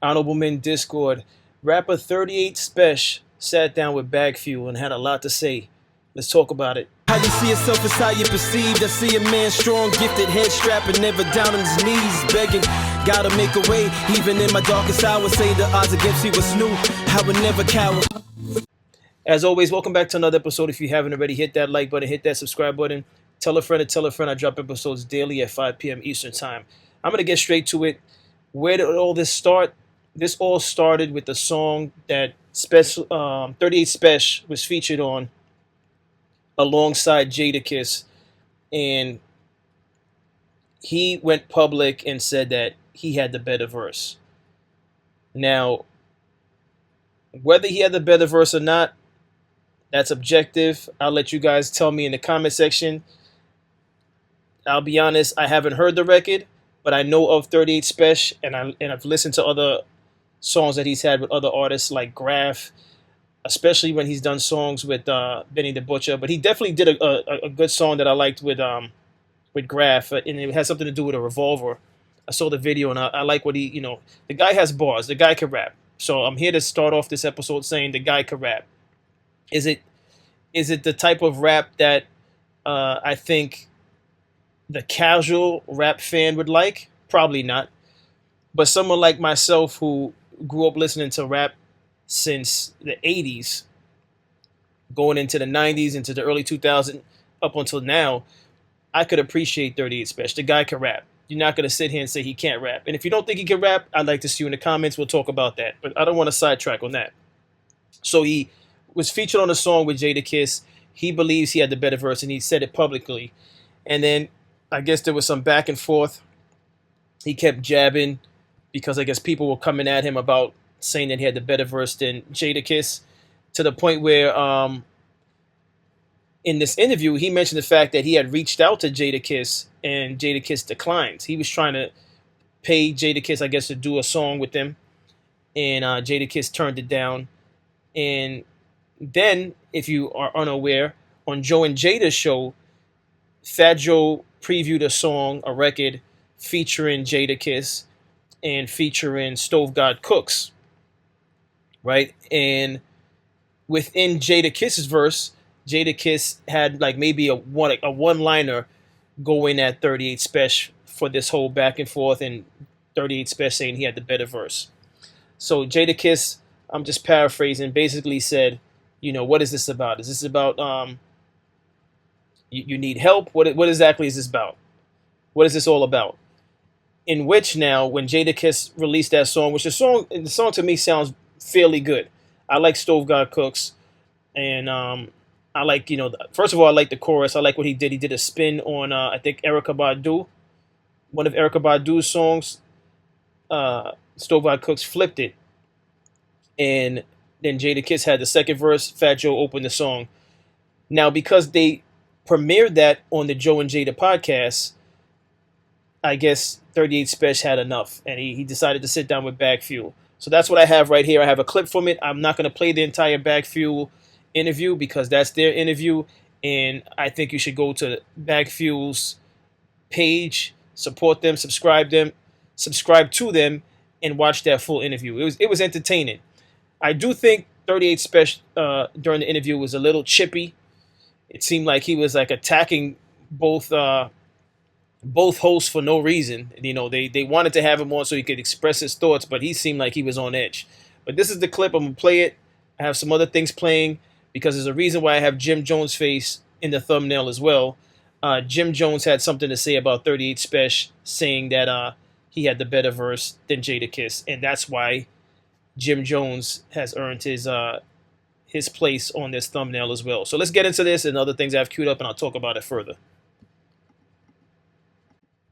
Honorable Men Discord. Rapper 38 Spesh sat down with Bag Fuel and had a lot to say. Let's talk about it. How you see yourself is how you perceived. I see a man strong, gifted, head strapping, never down on his knees, begging. Gotta make a way, even in my darkest hour. Say the odds against me was new. I would never cower. As always, welcome back to another episode. If you haven't already, hit that like button, hit that subscribe button. Tell a friend to tell a friend. I drop episodes daily at 5 p.m. Eastern Time. I'm going to get straight to it. Where did all this start? This all started with the song that 38 Spesh was featured on alongside Jadakiss. And he went public and said that he had the better verse. Now, whether he had the better verse or not, that's objective. I'll let you guys tell me in the comment section. I'll be honest, I haven't heard the record, but I know of 38 Spesh, and I've listened to other songs that he's had with other artists like Graf, especially when he's done songs with Benny the Butcher. But he definitely did a good song that I liked with Graf, and it has something to do with a revolver. I saw the video, and I like what the guy has bars. The guy can rap. So I'm here to start off this episode saying the guy can rap. Is it the type of rap that I think the casual rap fan would like? Probably not. But someone like myself who grew up listening to rap since the 80s, going into the 90s, into the early 2000s, up until now, I could appreciate 38 Spesh. The guy can rap. You're not going to sit here and say he can't rap. And if you don't think he can rap, I'd like to see you in the comments. We'll talk about that. But I don't want to sidetrack on that. So he was featured on a song with Jadakiss. He believes he had the better verse, and he said it publicly. And then I guess there was some back and forth. He kept jabbing because I guess people were coming at him about saying that he had the better verse than Jadakiss, to the point where in this interview, he mentioned the fact that he had reached out to Jadakiss and Jadakiss declined. He was trying to pay Jadakiss, I guess, to do a song with him, and Jadakiss turned it down. And then, if you are unaware, on Joe and Jada's show, Fat Joe previewed a record featuring Jadakiss and featuring Stove God Cooks, right? And within Jadakiss's verse, Jadakiss had like maybe a one-liner going at 38 Spesh for this whole back and forth, and 38 Spesh saying he had the better verse. So Jadakiss, I'm just paraphrasing, basically said, what is this about? Is this about you need help? What exactly is this about? What is this all about? In which now, when Jadakiss released that song, the song to me sounds fairly good. I like Stove God Cooks, and I like, first of all, I like the chorus. I like what he did. He did a spin on, I think, Erykah Badu. One of Erykah Badu's songs, Stove God Cooks flipped it. And then Jadakiss had the second verse. Fat Joe opened the song. Now, because they premiered that on the Joe and Jada podcast, I guess 38 Spesh had enough, and he decided to sit down with Bag Fuel. So that's what I have right here. I have a clip from it. I'm not going to play the entire Bag Fuel interview because that's their interview, and I think you should go to Bag Fuel's page, support them, subscribe to them, and watch that full interview. It was entertaining. I do think 38 Spesh during the interview was a little chippy. It seemed like he was like attacking both hosts for no reason. They wanted to have him on so he could express his thoughts, but he seemed like he was on edge. But this is the clip. I'm gonna play it. I have some other things playing because there's a reason why I have Jim Jones' face in the thumbnail as well. Jim Jones had something to say about 38 Spesh, saying that he had the better verse than Jadakiss, and that's why Jim Jones has earned his place on this thumbnail as well. So let's get into this and other things I've queued up, and I'll talk about it further.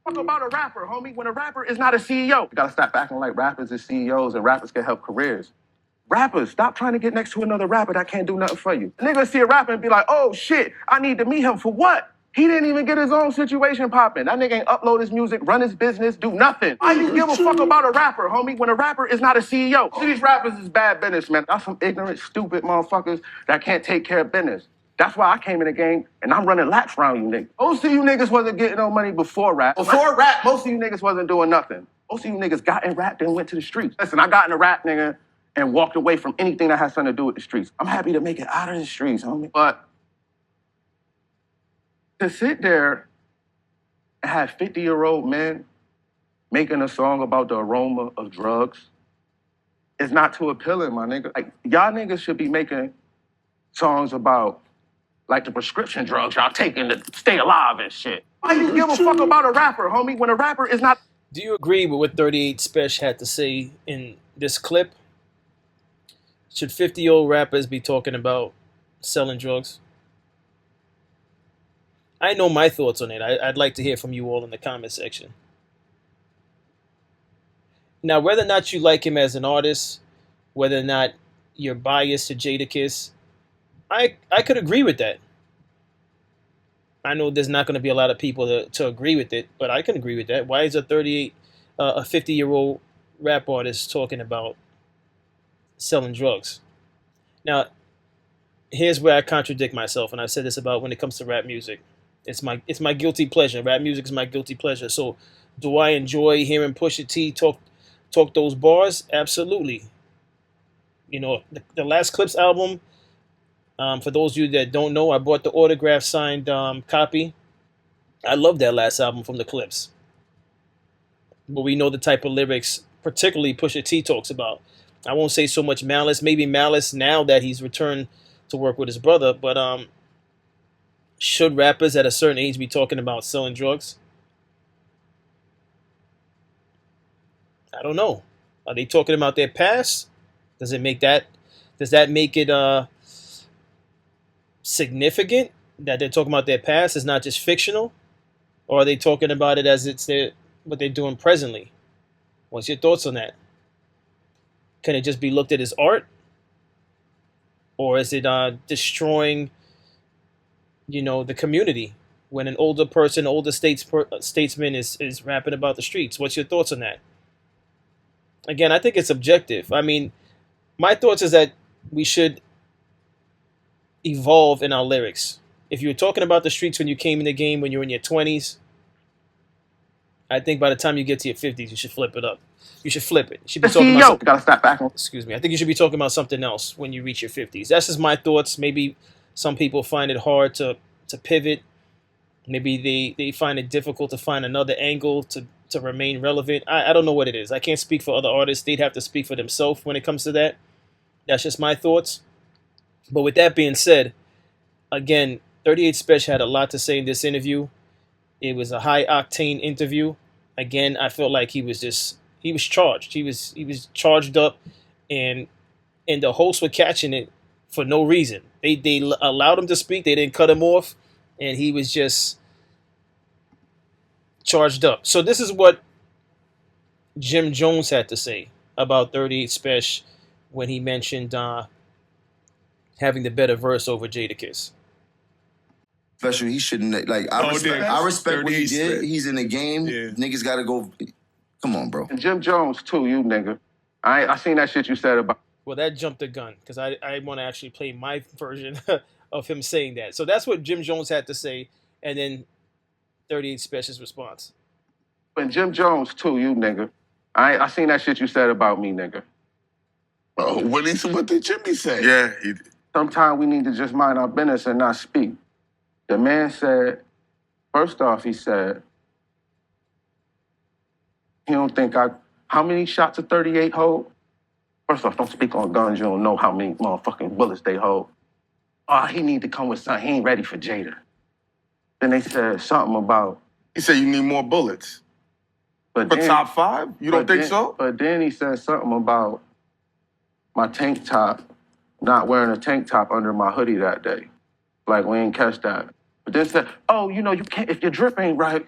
Talk about a rapper, homie. When a rapper is not a CEO, you gotta stop acting like rappers are CEOs and rappers can help careers. Rappers, stop trying to get next to another rapper that can't do nothing for you. A nigga see a rapper and be like, oh shit, I need to meet him for what? He didn't even get his own situation popping. That nigga ain't upload his music, run his business, do nothing. Why you give a fuck about a rapper, homie, when a rapper is not a CEO? Most of these rappers is bad business, man. That's some ignorant, stupid motherfuckers that can't take care of business. That's why I came in the game and I'm running laps around you niggas. Most of you niggas wasn't getting no money before rap. Before rap, most of you niggas wasn't doing nothing. Most of you niggas got in rap and went to the streets. Listen, I got in a rap, nigga, and walked away from anything that has something to do with the streets. I'm happy to make it out of the streets, homie. But to sit there and have 50-year-old men making a song about the aroma of drugs is not too appealing, my nigga. Like, y'all niggas should be making songs about, like, the prescription drugs y'all taking to stay alive and shit. Why you give a fuck about a rapper, homie, when a rapper is not... Do you agree with what 38 Spesh had to say in this clip? Should 50-year-old rappers be talking about selling drugs? I know my thoughts on it. I'd like to hear from you all in the comment section. Now, whether or not you like him as an artist, whether or not you're biased to Jadakiss, I could agree with that. I know there's not going to be a lot of people to agree with it, but I can agree with that. Why is a 50-year-old rap artist talking about selling drugs? Now, here's where I contradict myself, and I've said this about when it comes to rap music. It's my guilty pleasure. Rap music is my guilty pleasure. So, do I enjoy hearing Pusha T talk those bars? Absolutely. You know, the Last Clips album. For those of you that don't know, I bought the autograph signed copy. I love that last album from the Clips. But we know the type of lyrics, particularly Pusha T talks about. I won't say so much Malice. Maybe Malice now that he's returned to work with his brother. But should rappers at a certain age be talking about selling drugs? I don't know. Are they talking about their past? Does that make it significant that they're talking about their past? It's not just fictional? Or are they talking about it as what they're doing presently? What's your thoughts on that? Can it just be looked at as art? Or is it destroying, the community when an older statesman is rapping about the streets? What's your thoughts on that? Again, I think it's subjective. I mean, my thoughts is that we should evolve in our lyrics. If you were talking about the streets when you came in the game, when you were in your 20s, I think by the time you get to your 50s, you should flip it up. You should flip it. You should be talking about something. Gotta stop back on. Excuse me. I think you should be talking about something else when you reach your 50s. That's just my thoughts. Maybe some people find it hard to pivot. Maybe they find it difficult to find another angle to remain relevant. I don't know what it is. I can't speak for other artists. They'd have to speak for themselves when it comes to that. That's just my thoughts. But with that being said, again, 38 Spesh had a lot to say in this interview. It was a high-octane interview. Again, I felt like he was charged. He was charged up, and the hosts were catching it for no reason. They allowed him to speak. They didn't cut him off, and he was just charged up. So this is what Jim Jones had to say about 38 Spesh when he mentioned having the better verse over Jadakiss. Special, he shouldn't I respect what he did. He's in the game. Yeah. Niggas gotta go. Come on, bro. And Jim Jones too, you nigga. I seen that shit you said about. Well, that jumped the gun because I want to actually play my version of him saying that. So that's what Jim Jones had to say, and then 38 Spesh's response. And Jim Jones too, you nigga. I seen that shit you said about me, nigga. Oh, what did Jimmy say? Yeah, sometimes we need to just mind our business and not speak. The man said, first off, he said, he don't think how many shots of 38 hold? First off, don't speak on guns. You don't know how many motherfucking bullets they hold. Oh, he need to come with something. He ain't ready for Jada. Then they said something about... He said you need more bullets. For top 5? You don't think so? But then he said something about my tank top, not wearing a tank top under my hoodie that day. Like, we ain't catch that. But then said, oh, you can't, if your drip ain't right,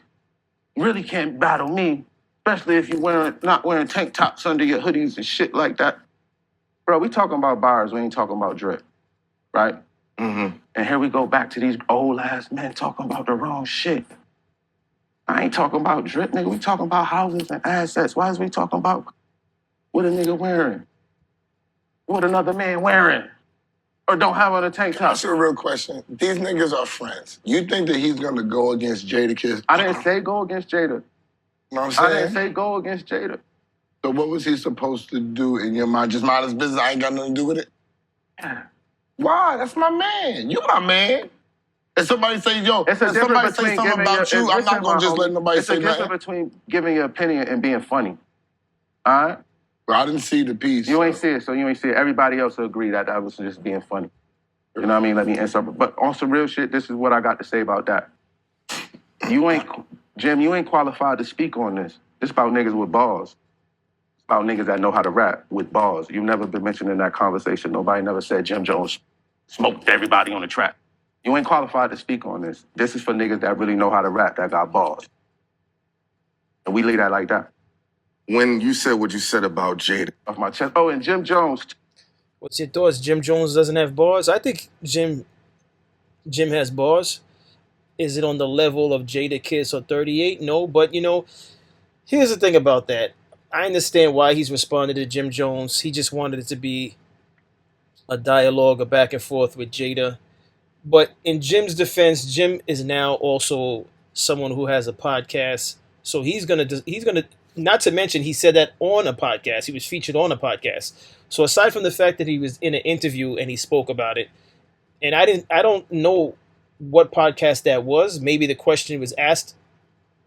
you really can't battle me, especially if you're not wearing tank tops under your hoodies and shit like that. Bro, we talking about bars, we ain't talking about drip, right? Mm-hmm. And here we go back to these old-ass men talking about the wrong shit. I ain't talking about drip, nigga. We talking about houses and assets. Why is we talking about what a nigga wearing? What another man wearing? Or don't have on a tank top? That's a real question. These niggas are friends. You think that he's gonna go against Jadakiss? I didn't say go against Jada. You know what I'm I saying? didn't say go against Jada. So what was he supposed to do in your mind? Just mind his business. I ain't got nothing to do with it. Why? That's my man. You my man. If somebody say, yo, It's a if difference somebody say between something giving about your, you, I'm not listen, gonna my just let homie, nobody it's a say difference nothing. between giving your opinion and being funny. All right? Bro, I didn't see the piece. You ain't see it, so you ain't see it. Everybody else will agree that was just being funny. You know what I mean? Let me answer. But on some real shit, this is what I got to say about that. Jim, you ain't qualified to speak on this. It's about niggas with balls. It's about niggas that know how to rap with balls. You've never been mentioned in that conversation. Nobody never said Jim Jones smoked everybody on the track. You ain't qualified to speak on this. This is for niggas that really know how to rap, that got balls. And we leave that like that. When you said what you said about Jada. Off my chest. Oh, and Jim Jones. What's your thoughts? Jim Jones doesn't have bars. I think Jim has bars. Is it on the level of Jada Kiss or 38? No, but here's the thing about that. I understand why he's responded to Jim Jones. He just wanted it to be a dialogue, a back and forth with Jada. But in Jim's defense, Jim is now also someone who has a podcast. So he's gonna not to mention he said that on a podcast. He was featured on a podcast. So aside from the fact that he was in an interview and he spoke about it, and I don't know what podcast that was. Maybe the question was asked.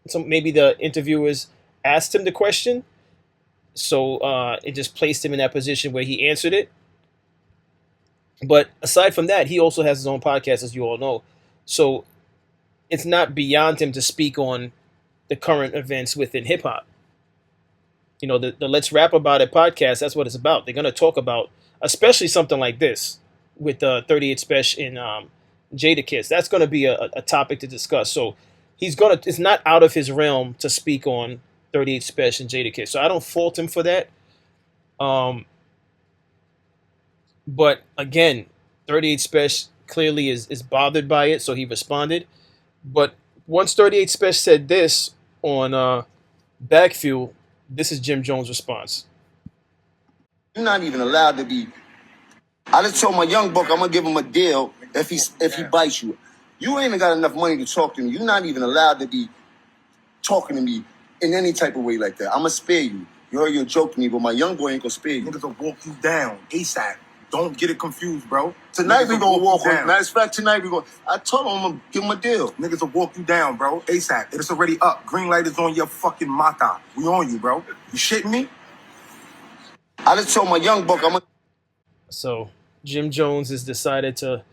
So maybe the interviewers asked him the question. So it just placed him in that position where he answered it. But aside from that, he also has his own podcast, as you all know. So it's not beyond him to speak on the current events within hip hop. The Let's Rap About It podcast, that's what it's about. They're going to talk about, especially something like this with 38 Spesh and Jada Kiss. That's going to be a topic to discuss. So it's not out of his realm to speak on 38 Spesh and Jada Kiss. So I don't fault him for that. But again, 38 Spesh clearly is bothered by it, so he responded. But once 38 Spesh said this on Backfuel, this is Jim Jones' response. You're not even allowed to be. I just told my young buck I'm gonna give him a deal if he bites you. You ain't even got enough money to talk to me. You're not even allowed to be talking to me in any type of way like that. I'm gonna spare you. You heard your joke to me, but my young boy ain't gonna spare you. Niggas will walk you down ASAP. Don't get it confused, bro. Tonight we gonna walk on. Matter of fact, tonight we gonna. I told him I'm gonna give him a deal. Niggas will walk you down, bro. ASAP. It's already up. Green light is on your fucking mata. We on you, bro. You shitting me? I just told my young buck I'm gonna. So Jim Jones has decided to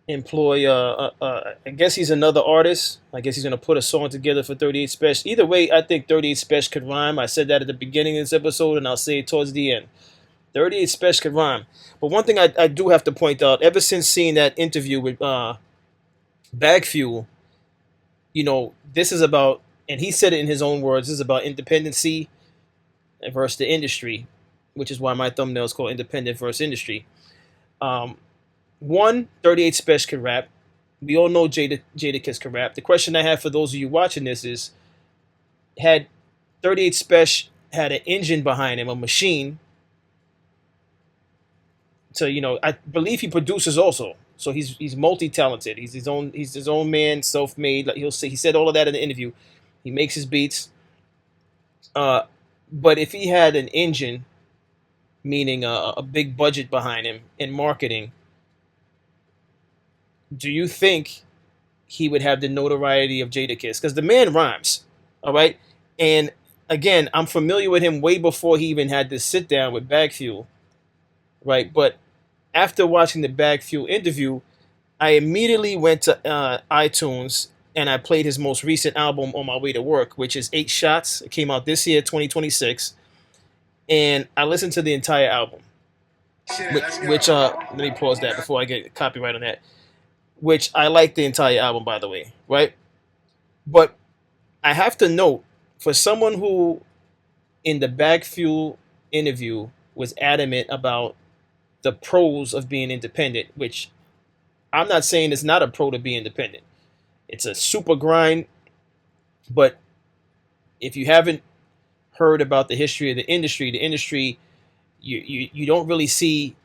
employ I guess he's another artist. I guess he's gonna put a song together for 38 Spesh. Either way, I think 38 Spesh could rhyme. I said that at the beginning of this episode, and I'll say it towards the end. 38 Spesh could rhyme. But one thing I do have to point out, ever since seeing that interview with Bagfuel, this is about, and he said it in his own words, this is about independency versus the industry, which is why my thumbnail is called Independent versus Industry. 38 Spesh can rap. We all know Jada Kiss can rap. The question I have for those of you watching this is, had 38 Spesh had an engine behind him, a machine, so I believe he produces also. So he's multi-talented. He's his own man, self-made. Like he said all of that in the interview. He makes his beats. But if he had an engine, meaning a big budget behind him in marketing, do you think he would have the notoriety of Jadakiss? Because the man rhymes, all right? And again, I'm familiar with him way before he even had this sit down with Bagfuel, right? But after watching the Bagfuel interview, I immediately went to iTunes and I played his most recent album on my way to work, which is 8 Shots. It came out this year, 2026. And I listened to the entire album, which let me pause that before I get copyright on that, which I like the entire album, by the way, right? But I have to note, for someone who in the Bagfuel interview was adamant about the pros of being independent, which I'm not saying it's not a pro to be independent. It's a super grind, but if you haven't heard about the history of the industry, you don't really see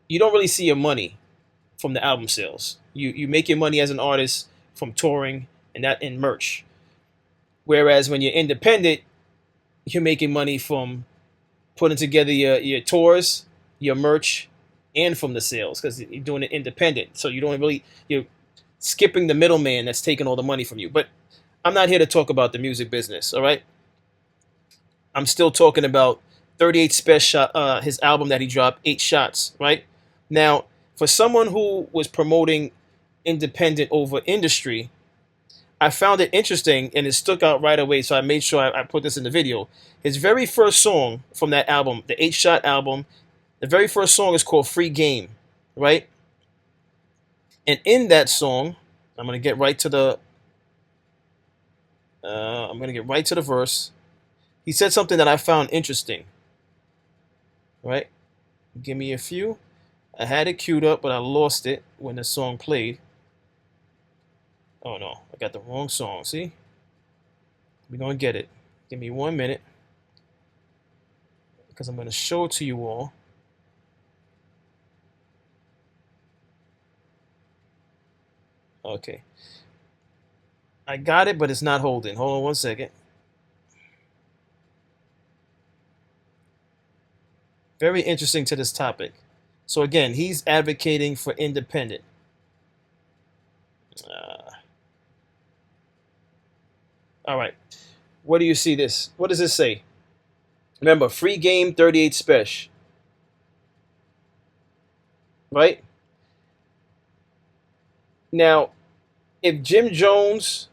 your money from the album sales. You make your money as an artist from touring and merch. Whereas when you're independent, you're making money from putting together your tours, your merch, and from the sales because you're doing it independent. So you don't really, you're skipping the middleman that's taking all the money from you. But I'm not here to talk about the music business, all right? I'm still talking about 38 Spesh, his album that he dropped, 8 Shots, right? Now, for someone who was promoting independent over industry, I found it interesting and it stuck out right away. So I made sure I put this in the video. His very first song from that album, the 8 Shot album, the very first song is called Free Game, right? And in that song, I'm gonna get right to the verse. He said something that I found interesting, right? Give me a few. I had it queued up, but I lost it when the song played. Oh no, I got the wrong song. See? We're gonna get it. Give me 1 minute because I'm gonna show it to you all. Okay. I got it, but it's not holding. Hold on 1 second. Very interesting to this topic. So again, he's advocating for independent. All right. What do you see this? What does this say? Remember, Free Game, 38 Spesh. Right? Now, if Jim Jones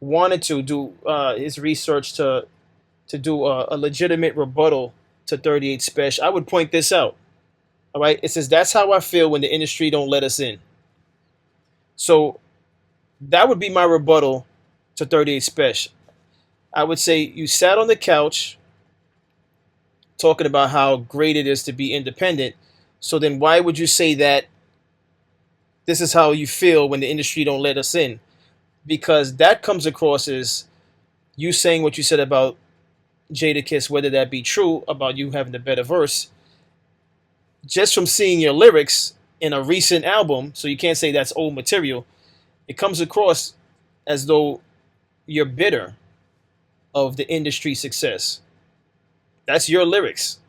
wanted to do his research to do a legitimate rebuttal to 38 Spesh, I would point this out. All right? It says, that's how I feel when the industry don't let us in. So that would be my rebuttal to 38 Spesh. I would say you sat on the couch talking about how great it is to be independent. So then why would you say that this is how you feel when the industry don't let us in? Because that comes across as you saying what you said about Jadakiss, whether that be true about you having the better verse, just from seeing your lyrics in a recent album, so you can't say that's old material, it comes across as though you're bitter of the industry success. That's your lyrics.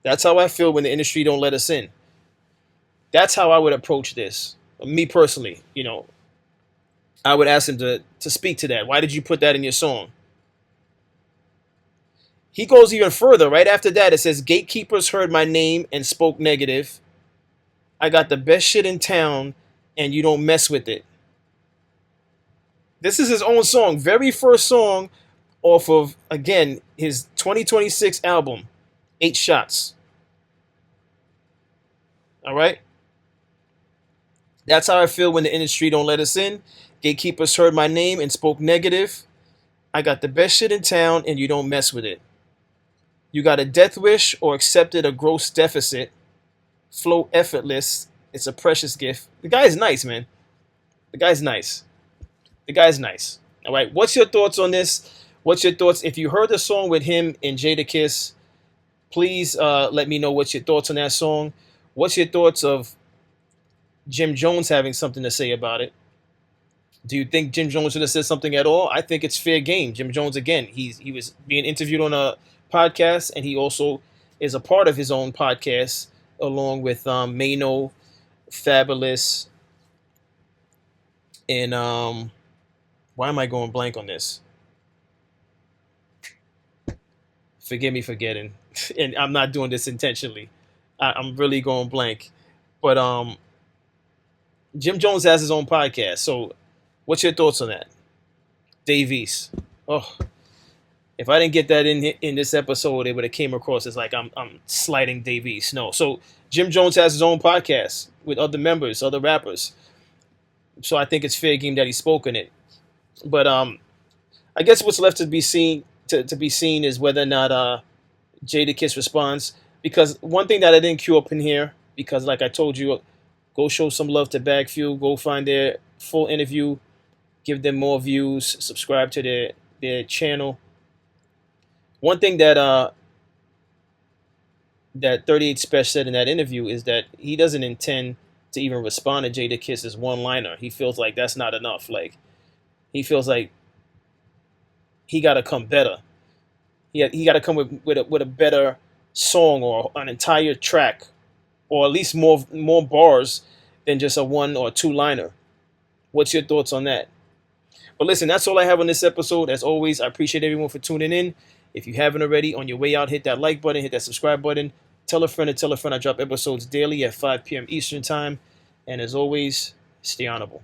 That's how I feel when the industry don't let us in. That's how I would approach this. Me personally, I would ask him to speak to that. Why did you put that in your song? He goes even further. Right after that, it says, gatekeepers heard my name and spoke negative. I got the best shit in town and you don't mess with it. This is his own song. Very first song off of, again, his 2026 album, 8 Shots. All right? That's how I feel when the industry don't let us in. Gatekeepers heard my name and spoke negative. I got the best shit in town and you don't mess with it. You got a death wish or accepted a gross deficit. Flow effortless. It's a precious gift. The guy's nice, man. The guy's nice. All right. What's your thoughts on this? What's your thoughts? If you heard the song with him and Jadakiss, please let me know what's your thoughts on that song. What's your thoughts of Jim Jones having something to say about it? Do you think Jim Jones should have said something at all? I think it's fair game. Jim Jones, again, he was being interviewed on a podcast, and he also is a part of his own podcast along with Mano, Fabulous, and why am I going blank on this? Forgive me forgetting, and I'm not doing this intentionally. I'm really going blank, but Jim Jones has his own podcast. So, what's your thoughts on that, Davies? Oh, if I didn't get that in this episode, it would have came across as like I'm slighting Davies. No, so Jim Jones has his own podcast with other members, other rappers. So I think it's fair game that he spoke in it. But I guess what's left to be seen is whether or not Jadakiss responds. Because one thing that I didn't queue up in here, because like I told you, go show some love to Bag Fuel. Go find their full interview, give them more views, subscribe to their channel. One thing that 38 Spesh said in that interview is that he doesn't intend to even respond to Jadakiss's one-liner. He feels like that's not enough. Like he feels like he got to come better. He got to come with a better song or an entire track, or at least more bars than just a one or two liner. What's your thoughts on that? But listen, that's all I have on this episode. As always, I appreciate everyone for tuning in. If you haven't already, on your way out, hit that like button, hit that subscribe button. Tell a friend and tell a friend. I drop episodes daily at 5 p.m. Eastern Time. And as always, stay honorable.